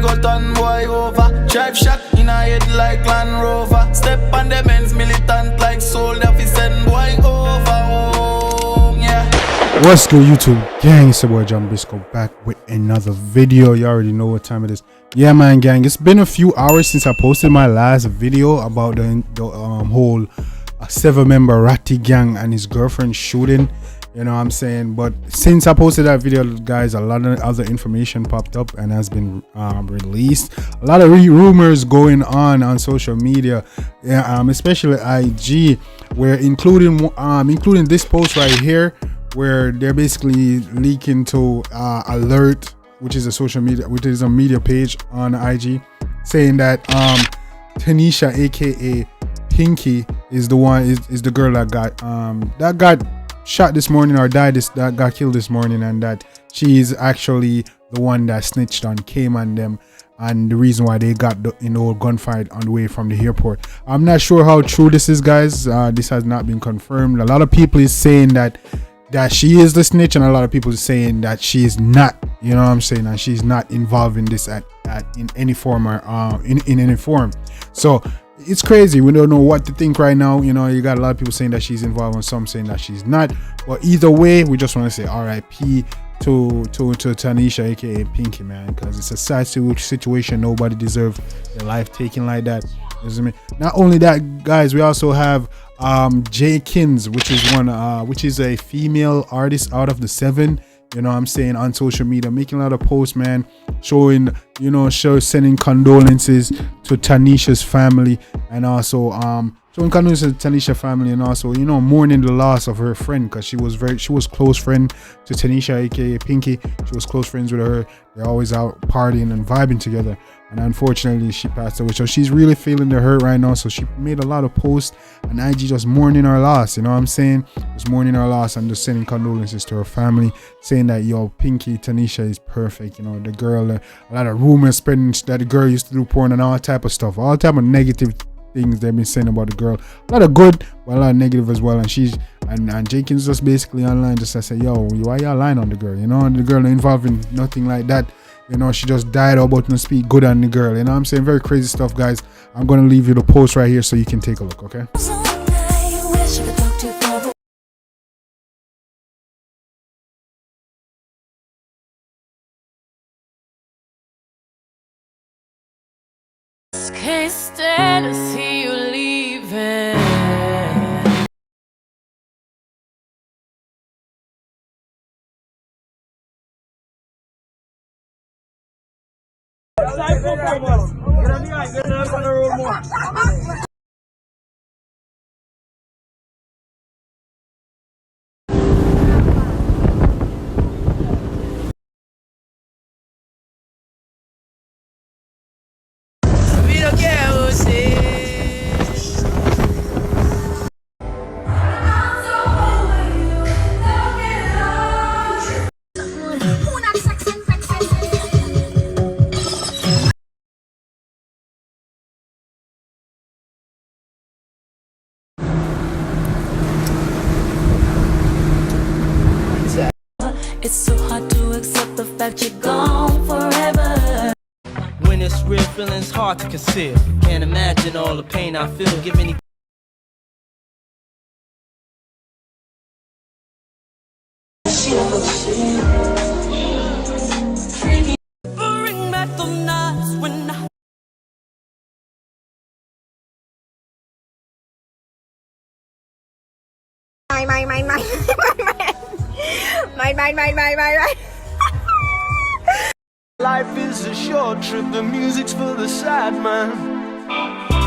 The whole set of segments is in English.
go turn boy over. Drive shot in a head like Land Rover. Step on the men's militant like soldier. Fi send boy over home, yeah. What's good, YouTube gang? It's your boy Jambisco back with another video. You already know what time it is. Yeah, man, gang. It's been a few hours since I posted my last video about the whole 7-member Ratty gang and his girlfriend shooting. You know what I'm saying? But since I posted that video, guys, a lot of other information popped up and has been released. A lot of rumors going on social media, yeah, especially IG, where including this post right here, where they're basically leaking to Alert, which is a media page on IG, saying that Teneisha, aka Pinky, is the girl that got shot this morning, or that got killed this morning, and that she's actually the one that snitched on Kman them, and the reason why they got in the old gunfight on the way from the airport. I'm not sure how true this is, guys. This has not been confirmed. A lot of people is saying that she is the snitch, and a lot of people is saying that she is not. You know what I'm saying? And she's not involved in this in any form or in any form. So it's crazy. We don't know what to think right now. You know, you got a lot of people saying that she's involved and some saying that she's not. But either way, we just want to say RIP to Teneisha, aka Pinky, man, because it's a sad situation. Nobody deserves their life taken like that. You know what I mean? Not only that, guys, we also have Jkins, which is a female artist out of the 7. You know what I'm saying, on social media, making a lot of posts, man, showing, sending condolences to Teneisha's family, and also showing condolences to Teneisha family, and also, mourning the loss of her friend, because she was close friend to Teneisha, aka Pinky. She was close friends with her. They're always out partying and vibing together, and unfortunately she passed away. So she's really feeling the hurt right now. So she made a lot of posts and IG just mourning her loss. You know what I'm saying? Just mourning her loss and just sending condolences to her family, saying that Pinky, Teneisha is perfect. The girl, a lot of rumors spreading that the girl used to do porn and all type of stuff, all type of negative things they've been saying about the girl. A lot of good, but a lot of negative as well. And and Jkins just basically online just say, why y'all lying on the girl? The girl involved in nothing like that. She just died about to speak good on the girl. You know what I'm saying? Very crazy stuff, guys. I'm gonna leave you the post right here so you can take a look, okay? Can't stand to see you leaving. It's so hard to accept the fact you're gone forever. When it's real, feeling's hard to conceal. Can't imagine all the pain I feel. Give me Bring back the nights when I My. Life is a short trip, the music's for the sad man.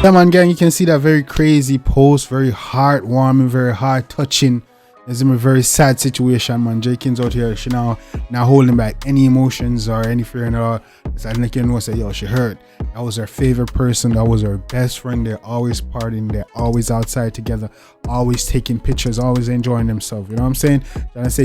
Yeah, man, gang, you can see that very crazy post, very heartwarming, very heart touching. It's in a very sad situation, man. Jkins out here, she now not holding back any emotions or any fear and all. It's like say, she hurt. That was her favorite person. That was her best friend. They're always partying. They're always outside together, always taking pictures, always enjoying themselves. You know what I'm saying? Trying to say,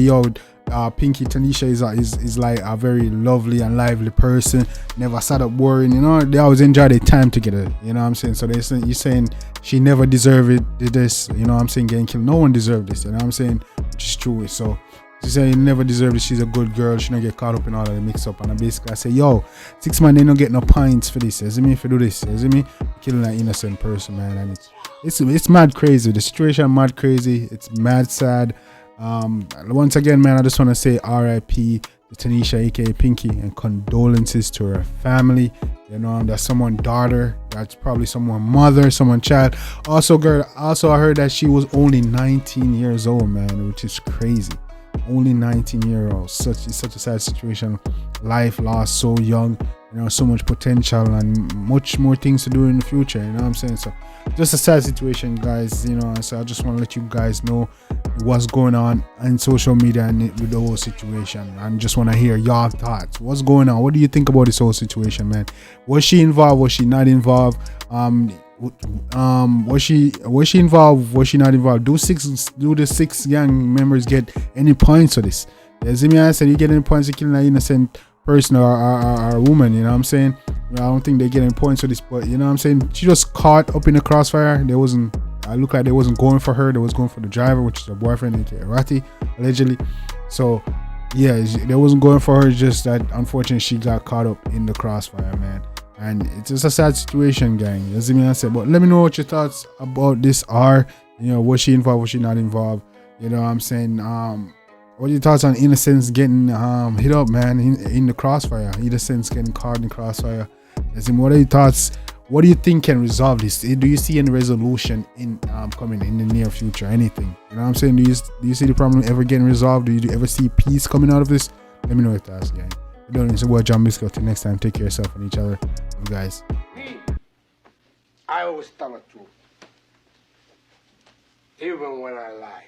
Pinky, Teneisha is like a very lovely and lively person. Never sat up worrying. They always enjoy their time together. You know what I'm saying? So you're saying she never deserved it. Did this? You know what I'm saying? Getting killed. No one deserved this. You know what I'm saying? Which is true. So She said, you never deserve it. She's a good girl. She don't get caught up in all of the mix up. And I basically say, yo, 6 man, they don't get no points for this. You see me? If you do this, you see me? Killing an innocent person, man. And it's mad crazy. The situation mad crazy. It's mad sad. Once again, man, I just want to say R.I.P. to Teneisha, aka Pinky, and condolences to her family. You know, that's someone's daughter. That's probably someone's mother, someone's child. Also, girl, I heard that she was only 19 years old, man, which is crazy. Only 19-year-old. It's such a sad situation. Life lost so young. You know, so much potential and much more things to do in the future. You know what I'm saying? So, just a sad situation, guys. You know, so I just want to let you guys know what's going on in social media and with the whole situation. And just want to hear your thoughts. What's going on? What do you think about this whole situation, man? Was she involved? Was she not involved? Was she involved? Was she not involved? Do the 6 gang members get any points for this? You see me? I said, you get any points for killing an innocent person or woman? You know what I'm saying? I don't think they get any points for this, but you know what I'm saying? She just caught up in the crossfire. I look like they wasn't going for her. They was going for the driver, which is her boyfriend, Rati, allegedly. So yeah, they wasn't going for her. Just that unfortunately she got caught up in the crossfire, man. And it's just a sad situation, gang. You see me? I said, but let me know what your thoughts about this are. You know, was she involved? Was she not involved? You know what I'm saying? What are your thoughts on innocents getting hit up, man, in the crossfire? Innocents getting caught in the crossfire. What are your thoughts? What do you think can resolve this? Do you see any resolution in coming in the near future? Anything? You know what I'm saying? Do you see the problem ever getting resolved? Do you ever see peace coming out of this? Let me know your thoughts, gang. It's your boy Jambisco. Till next time, take care of yourself and each other. You guys. I always tell the truth, even when I lie.